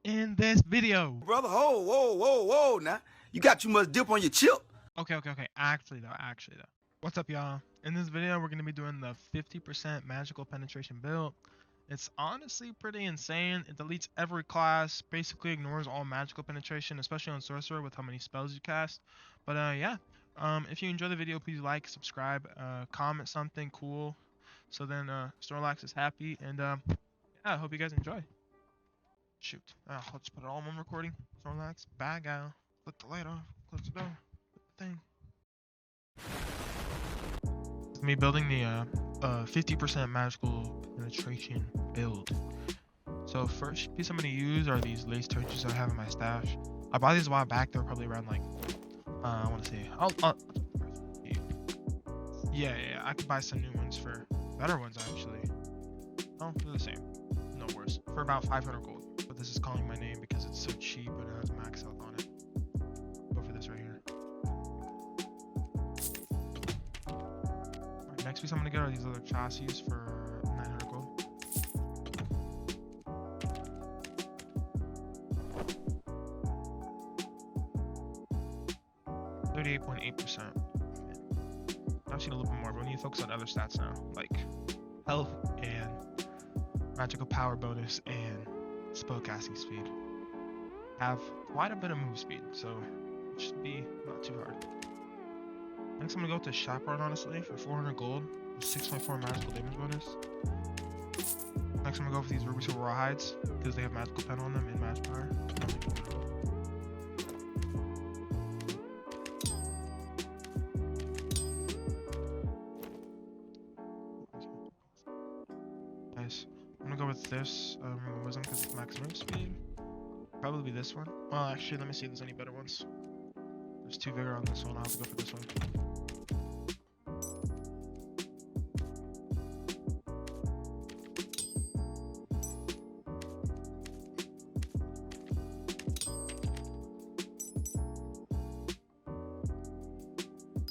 in this video. Brother, whoa, now. You got too much dip on your chip. Okay. Actually though. What's up, y'all? In this video, we're going to be doing the 50% magical penetration build. It's honestly pretty insane. It deletes every class, basically ignores all magical penetration, especially on sorcerer with how many spells you cast. But yeah, if you enjoy the video, please like, subscribe, comment something cool, so then Snorlax is happy. And yeah, I hope you guys enjoy. Shoot, let's put it all in one recording. Snorlax, bag out, put the light off, close the door, put the thing. Me building the 50% magical penetration build. So first piece I'm gonna use are these lace torches I have in my stash. I bought these a while back. They're probably around like I want to say yeah, I could buy some new ones for better ones actually. Oh, they're the same, no worse, for about 500 gold. But this is calling my name because it's so cheap and it has max health on it. Go for this right here. Next piece I'm gonna get are these other chassis for 900 gold. %38.8%. I've seen a little bit more, but we need to focus on other stats now, like health and magical power bonus and spellcasting speed. Have quite a bit of move speed, so it should be not too hard. Next, I'm gonna go to Chaperone, honestly, for 400 gold, 6.4 magical damage bonus. Next, I'm gonna go for these Ruby Silver Rawhides because they have magical pen on them and match power. Nice. I'm gonna go with this Wisdom because it's max move speed. Probably be this one. Well, actually, let me see if there's any better ones. There's 2 vigor on this one. I'll have to go for this one.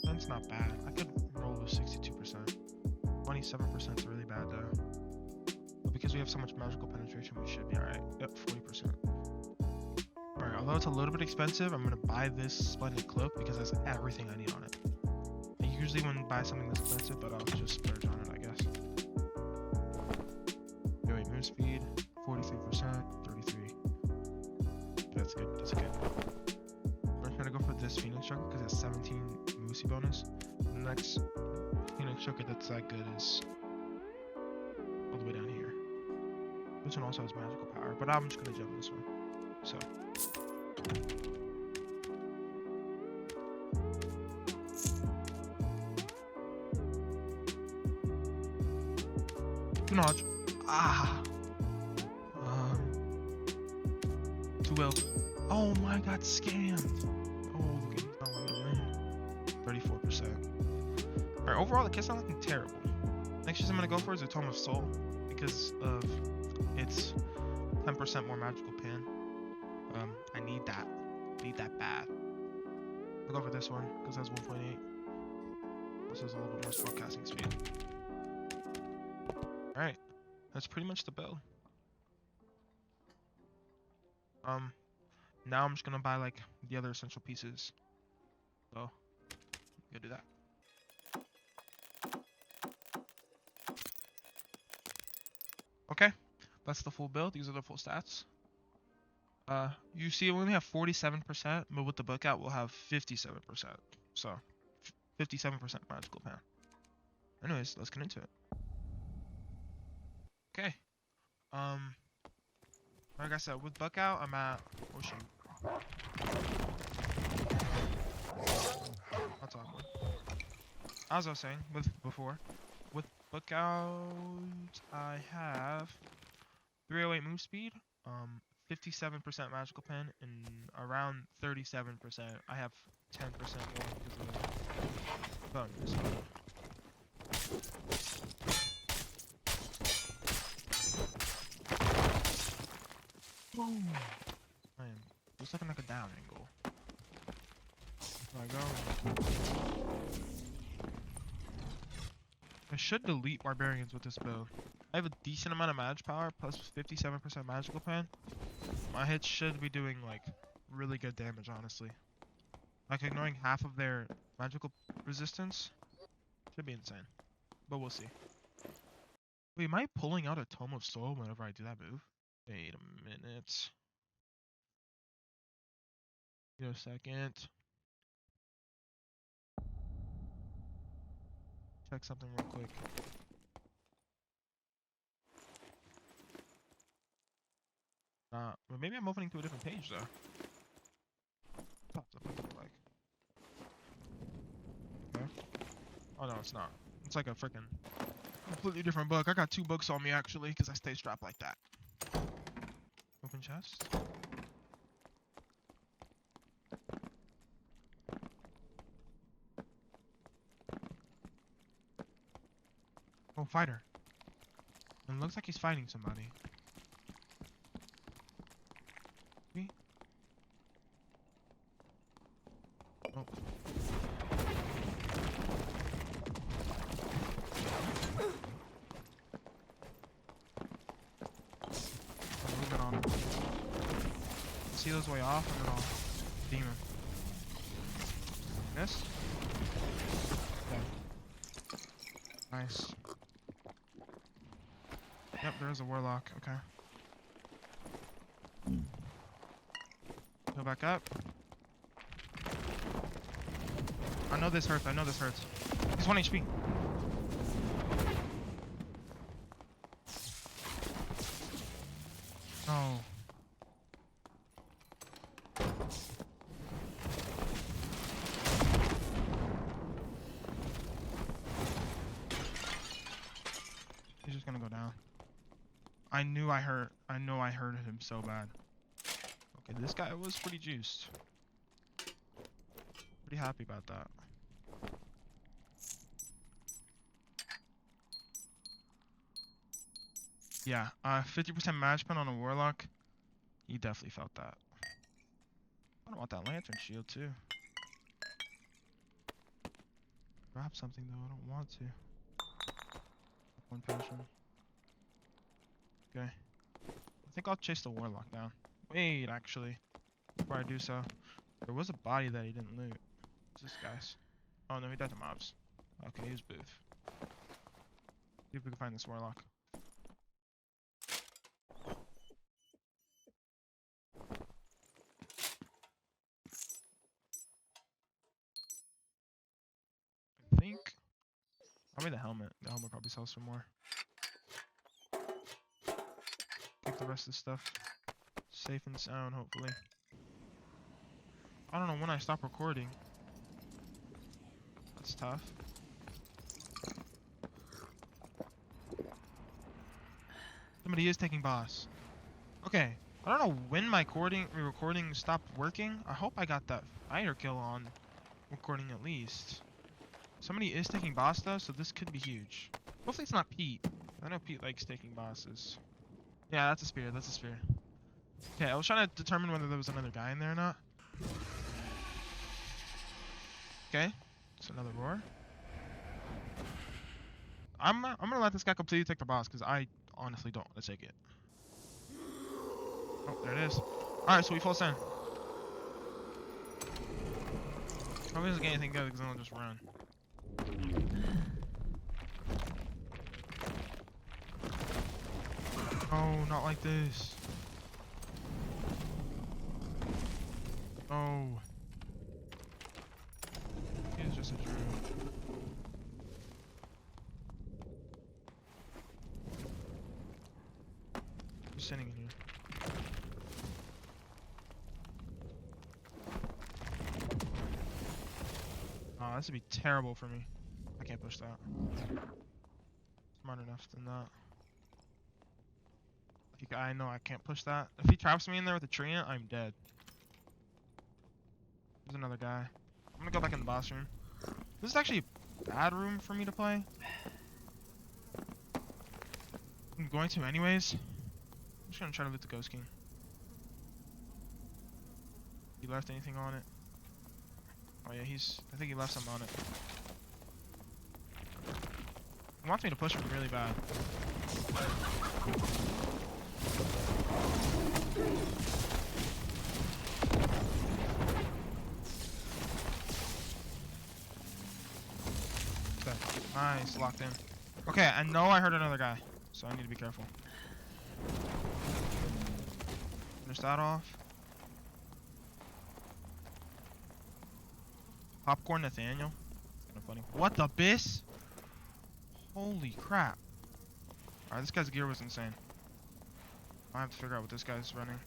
That's not bad. I could roll with 62%. 27% is really bad though. But because we have so much magical penetration, we should be alright. Yep, 40%. Alright, although it's a little bit expensive, I'm gonna buy this splendid cloak because it has everything I need on it. I usually wouldn't buy something this expensive, but I'll just splurge on it, I guess. Okay, wait, move speed, 43%, 33. That's good, that's good. I'm gonna go for this Phoenix Choker because it has 17 Moosey bonus. The next Phoenix Choker that's that good is all the way down here. This one also has magical power, but I'm just gonna jump this one. So. Notch. Ah. 12. Oh my god, scammed. Oh, look at he's not letting me win. 34%. Alright, overall the kit's not looking terrible. Next piece I'm gonna go for is a Tome of Soul because of its 10% more magical pan. I need that. Need that bad. I'll go for this one because it has 1.8. This has a little bit more spellcasting speed. Alright, that's pretty much the build. Now I'm just gonna buy like the other essential pieces. So, go do that. Okay, that's the full build. These are the full stats. You see, we only have 47%, but with the book out, we'll have 57%. So, 57% magical pan. Anyways, let's get into it. Okay. Like I said, with book out, I'm at. Oh shoot. That's awkward. As I was saying, with book out, I have 308 move speed, 57% magical pen, and around 37%. I have 10% more because of bonus. Boom! Man, looks looking like a down angle. There I go. I should delete barbarians with this build. I have a decent amount of magic power plus 57% magical pen. My hits should be doing like really good damage, honestly. Like ignoring half of their magical resistance should be insane, but we'll see. Wait, am I pulling out a Tome of Soul whenever I do that move? Wait a minute. Wait a second. Check something real quick. But maybe I'm opening to a different page though. Pops up like. Okay. Oh no, it's not. It's like a freaking completely different book. I got 2 books on me actually, because I stay strapped like that. Open chest. Oh, fighter. It looks like he's fighting somebody. Me? Oh. Moving on. See those way off and then I'll demon. This? Okay. Nice. Yep, there's a warlock. Okay. Go back up. I know this hurts. I know this hurts. He's 1 HP. No. He's just gonna go down. I know I hurt him so bad. Okay, this guy was pretty juiced. Pretty happy about that. Yeah, 50% match pen on a warlock. He definitely felt that. I don't want that lantern shield too. Grab something though, I don't want to. 1 potion. Okay. I think I'll chase the warlock down. Wait, actually. Before I do so. There was a body that he didn't loot. What's this guy's? Oh no, he died to mobs. Okay, he was booth. See if we can find this warlock. I think. Probably the helmet. The helmet probably sells for more. Keep the rest of the stuff safe and sound, hopefully. I don't know when I stop recording. That's tough. Somebody is taking boss. Okay. I don't know when my recording stopped working. I hope I got that fighter kill on recording at least. Somebody is taking boss though, so this could be huge. Hopefully it's not Pete. I know Pete likes taking bosses. Yeah, that's a spear. That's a spear. Okay, I was trying to determine whether there was another guy in there or not. Okay, it's another roar. I'm gonna let this guy completely take the boss because I honestly don't want to take it. Oh, there it is. Alright, so we full send. Hope he doesn't get anything good because then I'll just run. Oh, not like this. Oh. He's just a druid. Just sitting in here. Oh, this would be terrible for me. I can't push that. Smart enough than that. I know I can't push that. If he traps me in there with a tree, I'm dead. There's another guy. I'm gonna go back in the boss room. This is actually a bad room for me to play. I'm going to anyways. I'm just gonna try to loot the Ghost King. He left anything on it? Oh yeah, I think he left something on it. I'm He wants me to push him really bad. Okay. Nice, locked in. Okay, I know I heard another guy, so I need to be careful. Finish that off. Popcorn Nathaniel. Kind of funny. What the bis? Holy crap. Alright, this guy's gear was insane. I have to figure out what this guy's running.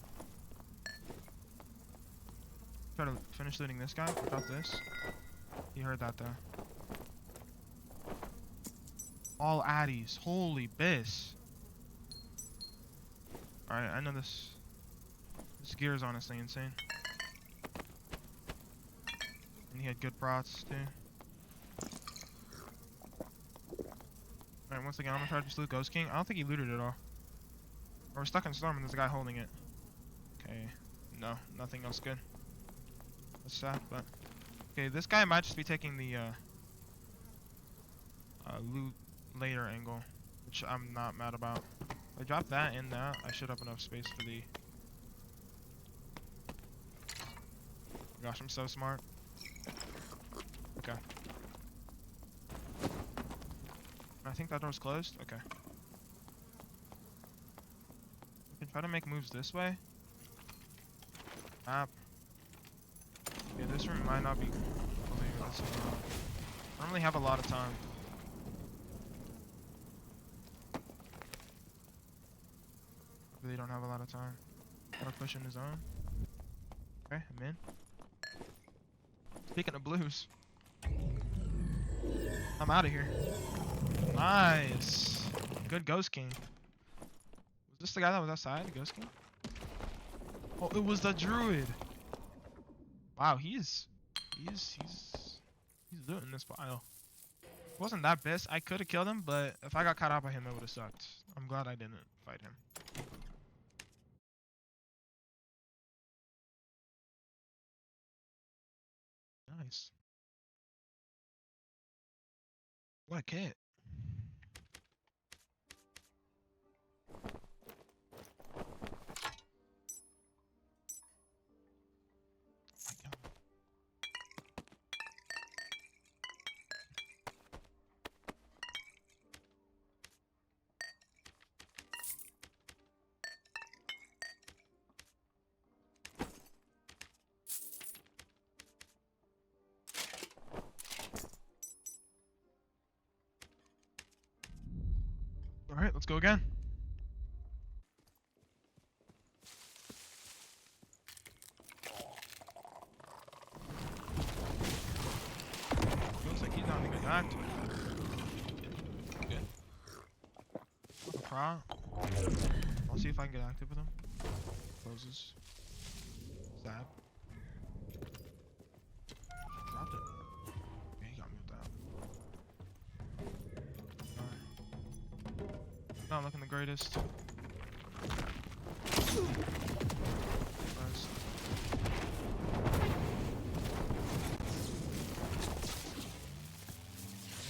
Try to finish looting this guy. What about this? He heard that though. All addies. Holy bis. Alright, I know this. This gear is honestly insane. And he had good prots too. Alright, once again, I'm gonna try to just loot Ghost King. I don't think he looted it all. Or we're stuck in Storm and there's a guy holding it. Okay. No, nothing else good. That's sad, but... Okay, this guy might just be taking the, loot later angle. Which I'm not mad about. If I drop that and that, I should have enough space for the... Gosh, I'm so smart. Okay. I think that door's closed? Okay. We can try to make moves this way. Map. Okay, this room might not be clear. I don't really have a lot of time. Really don't have a lot of time. Gotta push in his own. Okay, I'm in. Speaking of blues, I'm out of here. Nice. Good Ghost King. Was this the guy that was outside, the Ghost King? Oh, it was the Druid. Wow, he's looting this pile. It wasn't that best. I could have killed him, but if I got caught out by him, it would have sucked. I'm glad I didn't fight him. Nice. What a kit. Alright, let's go again. Looks like he's not even getting active. Okay. What a pro. I'll see if I can get active with him. Closes. Stab. Dropped it. Okay, he got moved out. Not looking the greatest. Nice.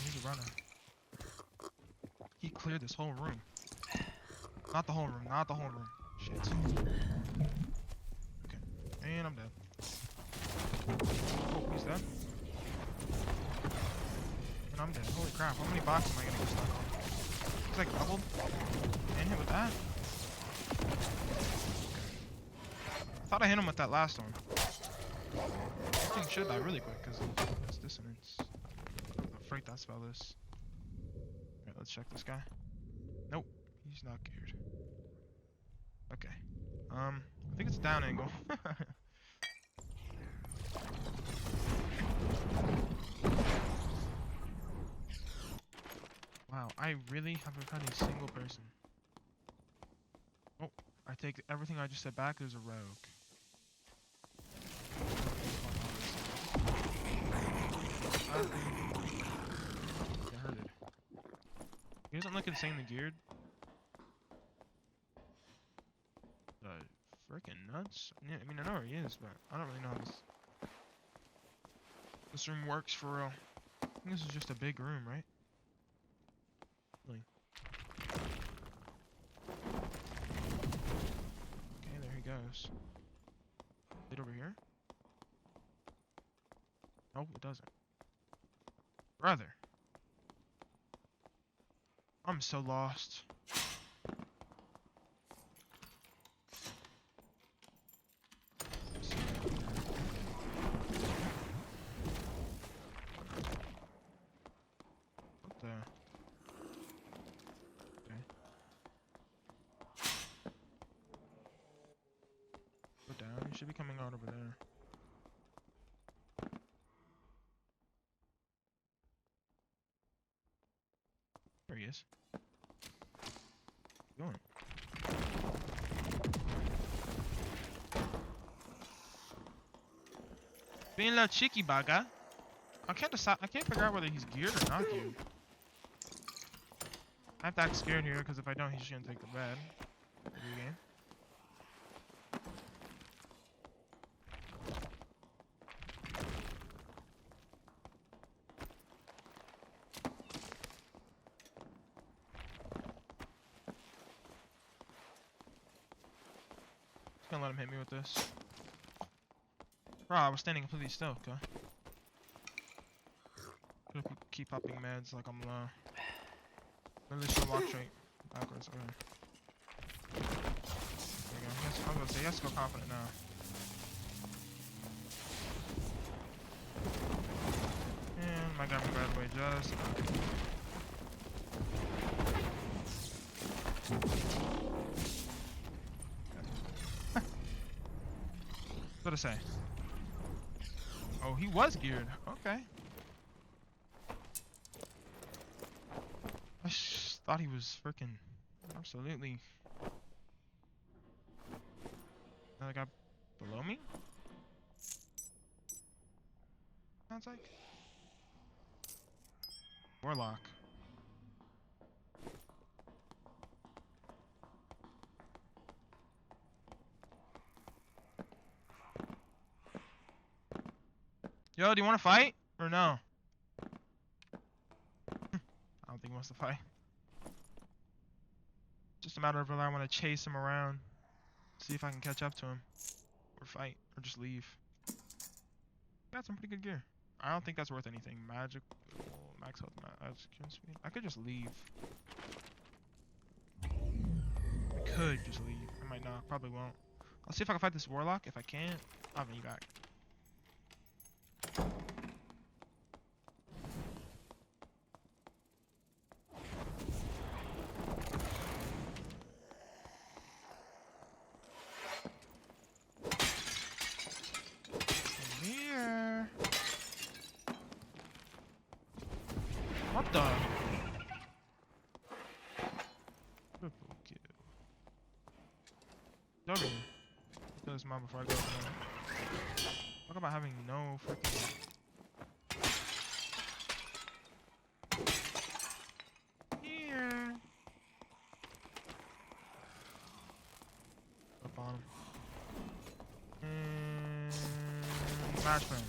He's a runner. He cleared this whole room. Not the whole room, not the whole room. Shit. Okay. And I'm dead. Oh, he's dead. And I'm dead. Holy crap, how many boxes am I gonna get stuck on? He's like doubled. And hit with that. I thought I hit him with that last one. This thing should die really quick because of its dissonance. How the freak that spell is. Alright, let's check this guy. Nope, he's not geared. Okay. I think it's down angle. Wow, I really haven't found a single person. Oh, I take everything I just said back. There's a rogue. I heard it. He doesn't look insanely geared. Freaking nuts. Yeah, I mean, I know where he is, but I don't really know how this room works for real. I think this is just a big room, right? this? Wait over here? No, it doesn't. Brother. I'm so lost. What the? Okay. Go down. You should be coming out over there. There he is. What are you doing? Being a little cheeky bugger. I can't decide. I can't figure out whether he's geared or not geared. I have to act scared here because if I don't, he's just gonna take the bed. Game. Just gonna let him hit me with this. Bro, I was standing completely still, okay? Gonna keep popping meds like I'm low. Really should walk straight backwards. Okay. There you go. Yes, I was gonna say, he has to go confident now. And my guy moved right away just. What to say? Oh, he was geared. Okay. I thought he was freaking absolutely. Another guy below me? Sounds like. Warlock. Yo, do you want to fight? Or no? I don't think he wants to fight. Just a matter of whether I want to chase him around. See if I can catch up to him. Or fight. Or just leave. Got some pretty good gear. I don't think that's worth anything. Magic. Max health. Speed. I could just leave. I could just leave. I might not. Probably won't. I'll see if I can fight this warlock. If I can't, I'll bring you back. Here. What the? Triple kill. Over here. Kill this mom before I go. Talk about having no freaking. Here. Up on him. Matchman.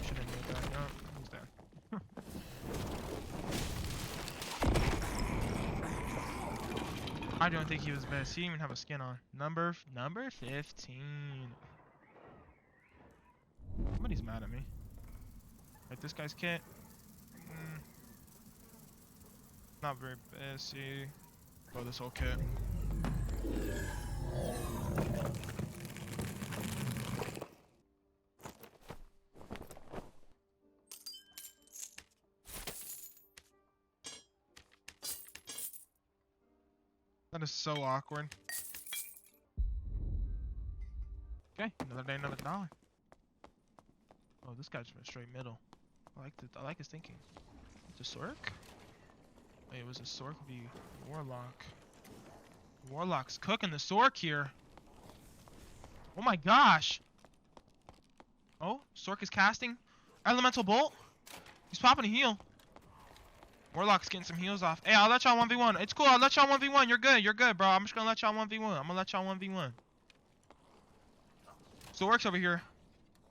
Shouldn't do that. No, he's dead. I don't think he was best. He didn't even have a skin on. Number 15. Somebody's mad at me. Like this guy's kit. Not very messy. Bro, this whole kit. That is so awkward. Okay, another day, another dollar. Oh, this guy's from straight middle. I like his thinking. It's a SORC? Wait, it was a SORC v Warlock. Warlock's cooking the SORC here. Oh my gosh. Oh, SORC is casting. Elemental Bolt. He's popping a heal. Warlock's getting some heals off. Hey, I'll let y'all 1v1. It's cool, I'll let y'all 1v1. You're good, bro. I'm just gonna let y'all 1v1. SORC's over here.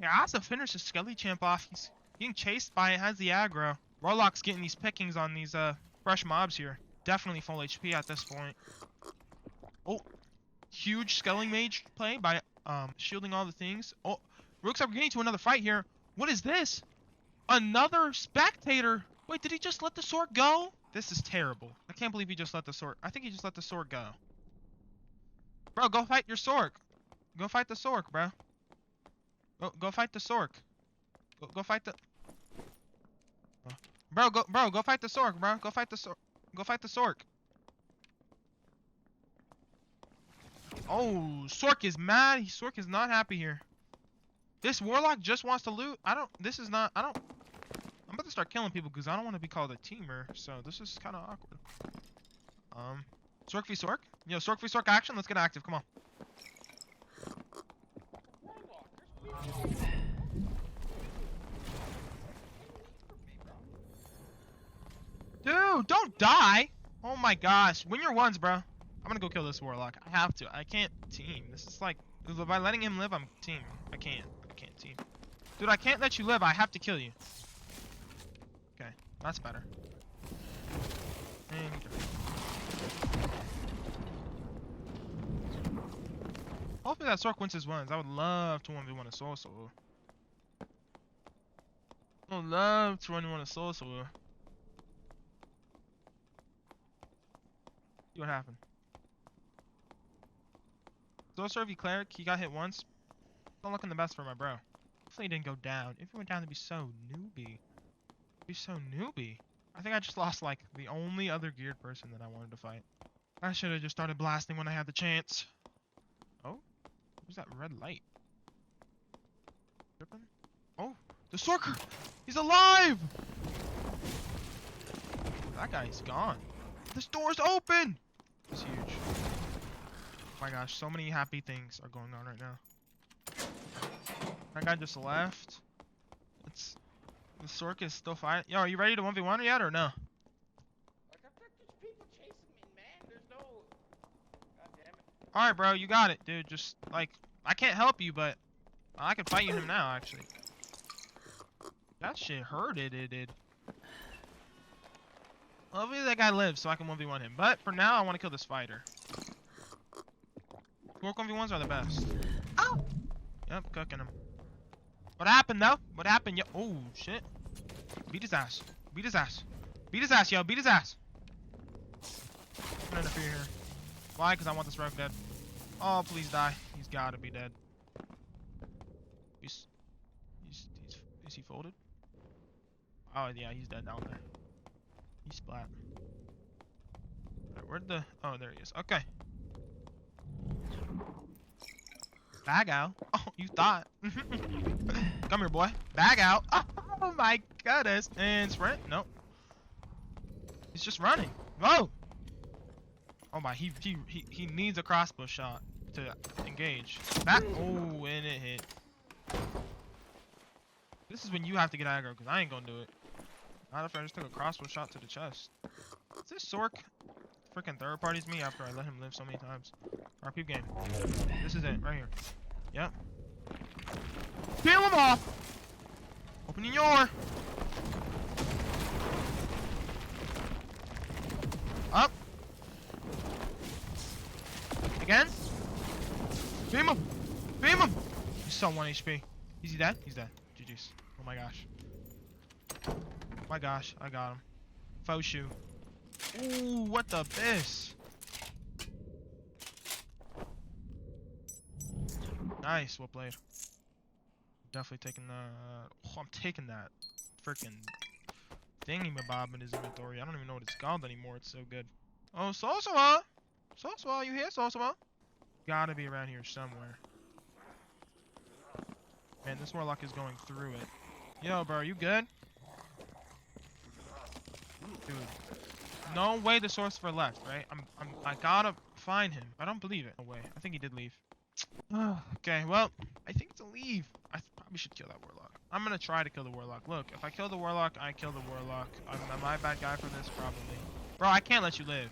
Yeah, I have to finish the Skelly champ off. He's getting chased by it, has the aggro. Warlock's getting these pickings on these Fresh mobs here. Definitely full HP at this point. Oh, huge scaling mage play by shielding all the things. Oh, looks like we're getting to another fight here. What is this? Another spectator. Wait, did he just let the sword go? This is terrible. I can't believe he just let the sword. I think he just let the sword go. Bro, go fight your SORC. Go fight the SORC, bro. Go fight the SORC. Go fight the. Bro, go fight the SORC, bro. Go fight the SORC. Go fight the SORC. Oh, SORC is mad. SORC is not happy here. This warlock just wants to loot. I'm about to start killing people because I don't want to be called a teamer. So this is kind of awkward. SORC v SORC. Yo, SORC v SORC action. Let's get active. Come on. Dude, don't die. Oh my gosh. Win your ones, bro. I'm gonna go kill this warlock. I have to. I can't team. This is like, by letting him live, I'm teaming. I can't team. Dude, I can't let you live. I have to kill you. Okay, that's better. Hopefully that SORC wins his ones. I would love to 1v1 a sorcerer. I would love to 1v1 a sorcerer. See what happened. Sorcerer v cleric, he got hit once. Not looking the best for my bro. Hopefully he didn't go down. If he went down, it'd be so newbie. I think I just lost like the only other geared person that I wanted to fight. I should have just started blasting when I had the chance. Oh, where's that red light? Tripping? Oh, the SORCer! He's alive! That guy's gone. This door's open! It's huge. Oh my gosh, so many happy things are going on right now. That guy just left. The SORC is still fighting. Yo, are you ready to 1v1 yet or no? Like, I've got these people chasing me, man. There's no... God damn it. Alright, bro, you got it, dude. Just, like, I can't help you, but I can fight you him now, actually. That shit hurted, it did. Hopefully that guy lives so I can 1v1 him. But for now, I want to kill this fighter. SORC 1v1s are the best. Oh! Yep, cooking him. What happened, though? What happened, yo? Oh, shit. Beat his ass. Beat his ass. Beat his ass, yo. Beat his ass. I'm gonna interfere here. Why? Because I want this rogue dead. Oh, please die. He's gotta be dead. Is he folded? Oh, yeah, he's dead down there. He's splat. Alright, where'd the... Oh, there he is. Okay. Bag out. Oh, you thought. Come here, boy. Bag out. Oh my goodness. And sprint. Nope. He's just running. Whoa. Oh my. He needs a crossbow shot to engage. That. Oh, and it hit. This is when you have to get aggro because I ain't gonna do it. Not if I just took a crossbow shot to the chest. Is this SORC freaking third parties me after I let him live so many times? RP game. This is it, right here. Yep. Peel him off! Open the door! Up! Again? Beam him! Beam him! He's so 1 HP. Is he dead? He's dead. GG's. Oh my gosh. Oh my gosh, I got him. Faux shoe. Ooh, what the piss? Nice, well played. Definitely taking the... Oh, I'm taking that freaking thingy-mabob in his inventory. I don't even know what it's called anymore. It's so good. Oh, Sosua! Sosua, you here, Sosua? Gotta be around here somewhere. Man, this warlock is going through it. Yo, bro, you good? Dude. No way the sorcerer left, right? I gotta find him. I don't believe it. No way. I think he did leave. Okay, well, I think it's a leave. I probably should kill that warlock. I'm gonna try to kill the warlock. Look, if I kill the warlock, I kill the warlock. Am I a bad guy for this? Probably. Bro, I can't let you live.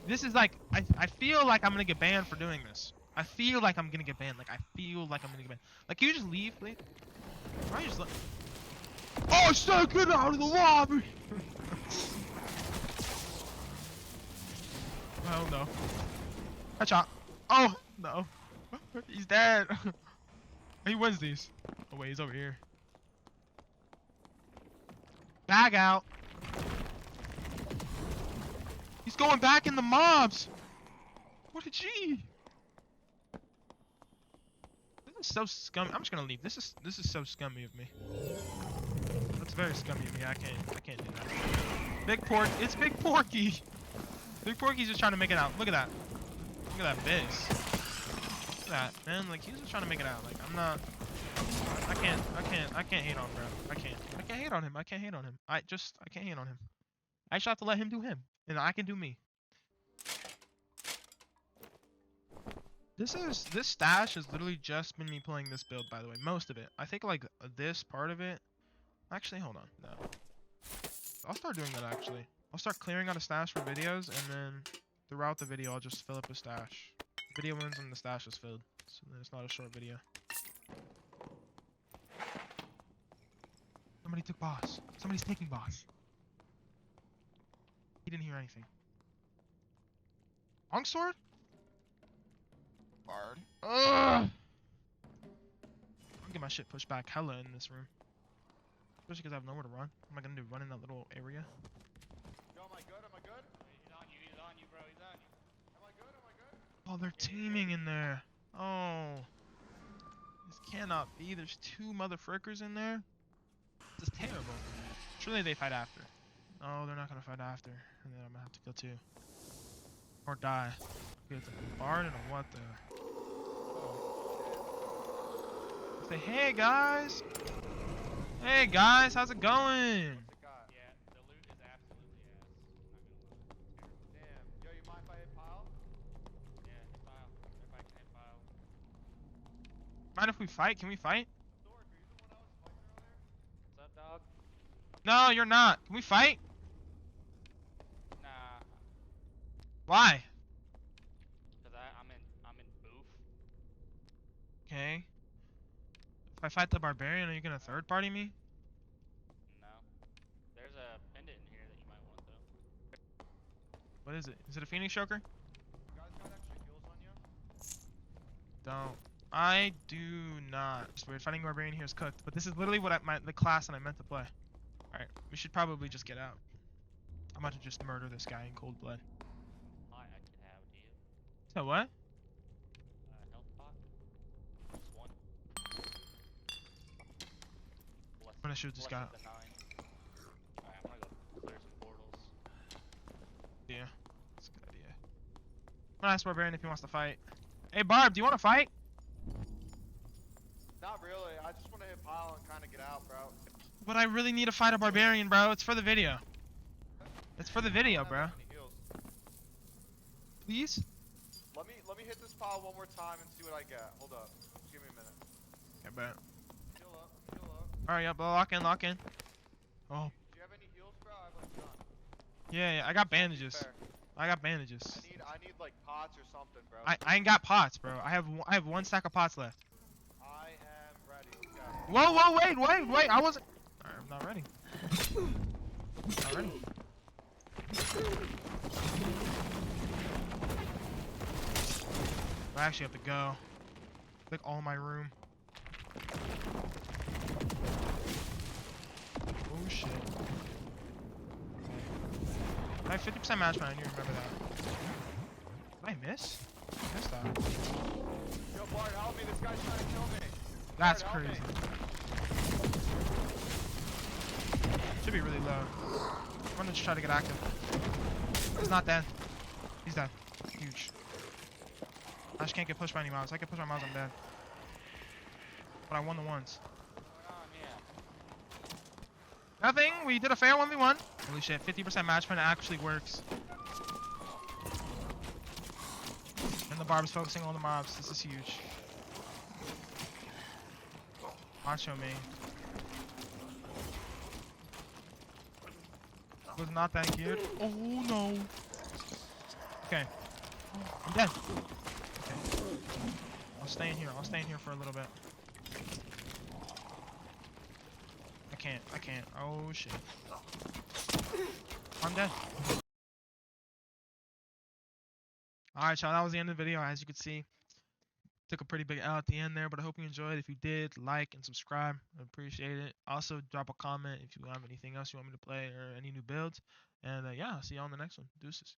This is like, I feel like I'm gonna get banned for doing this. I feel like I'm gonna get banned. Like, I feel like I'm gonna get banned. Like, can you just leave, please? Why you just let... Oh, so get out of the lobby! Oh no. Headshot. Oh no. He's dead. He wins these. Oh wait, he's over here. Bag out. He's going back in the mobs. What a G. This is so scummy. I'm just gonna leave. This is so scummy of me. That's very scummy of me. I can't do that. Big Pork. It's Big Porky. Big Porky's just trying to make it out. Look at that. Look at that biz. Look at that, man. Like, he's just trying to make it out. Like, I'm not. I can't hate on bro. I can't hate on him. I can't hate on him. I can't hate on him. I just have to let him do him, and I can do me. This stash has literally just been me playing this build, by the way. Most of it. I think like this part of it. Actually, hold on. No. I'll start doing that actually. I'll start clearing out a stash for videos, and then throughout the video, I'll just fill up a stash. Video ends and the stash is filled, so then it's not a short video. Somebody took boss. Somebody's taking boss. He didn't hear anything. Longsword? Bard. Ugh! I'll get my shit pushed back hella in this room. Especially because I have nowhere to run. What am I gonna do? Run in that little area? Yo, am I good? Am I good? He's on you. He's on you, bro. He's on you. Am I good? Am I good? Oh, they're teaming in there. Oh. This cannot be. There's two motherfrickers in there. This is terrible. Surely they fight after. Oh, they're not gonna fight after. And then I'm gonna have to kill two. Or die. Get the bard and a what the? Say, hey guys! Hey guys, how's it going? Yeah, the loot is absolutely ass. Damn. Yo, you mind if I hit pile? Yeah, hit pile. If I can hit pile. Mind if we fight? Can we fight? SORC, are you the one I was fighting earlier? What's up, dog? No, you're not. Can we fight? Nah, Why? cause I'm in booth. Okay. If I fight the barbarian, are you gonna third party me? No. There's a pendant in here that you might want though. What is it? Is it a Phoenix Choker? You guys got extra heals on you? Don't. I do not. It's weird. Fighting barbarian here is cooked, but this is literally what the class that I meant to play. All right, we should probably just get out. I'm about to just murder this guy in cold blood. I could have it to you. So what? Health pot. Just one. I'm gonna shoot this guy. Alright, I'm gonna go clear some portals. Yeah, that's a good idea. I'm gonna ask barbarian if he wants to fight. Hey Barb, do you want to fight? Not really. I just want to hit pile and kind of get out, bro. But I really need to fight a barbarian, bro. It's for the video. It's for the video, bro. Please? Let me hit this pile one more time and see what I get. Hold up. Just give me a minute. I bet. Heal up. Heal up. Alright, yeah, but lock in, lock in. Oh. Do you have any heals, bro? I have like none. Yeah, I got bandages. Fair. I got bandages. I need like pots or something, bro. I ain't got pots, bro. I have one stack of pots left. I am ready. Let's go. Whoa, wait. I wasn't. Alright, I'm not ready. Not ready. I actually have to go. Like all my room. Oh shit. I have 50% match point. I need to remember that. Did I miss? I missed that. Yo, Bart, help me. This guy's trying to kill me. That's Bart, help crazy. me. Should be really low. I'm gonna just try to get active. He's not dead. He's dead. Huge. I just can't get pushed by any mobs. I get pushed by mobs, I'm dead. But I won the ones. What's going on here? Nothing. We did a fair 1v1. Holy shit. 50% match point actually works. And the Barb's focusing on the mobs. This is huge. Macho me. Was not that geared. Oh no. Okay. I'm dead. Okay. I'll stay in here. I'll stay in here for a little bit. I can't. Oh shit. I'm dead. Alright, y'all, that was the end of the video. As you can see, took a pretty big L at the end there, but I hope you enjoyed. If you did, like and subscribe. I appreciate it. Also, drop a comment if you have anything else you want me to play or any new builds. And yeah, I'll see you on the next one. Deuces.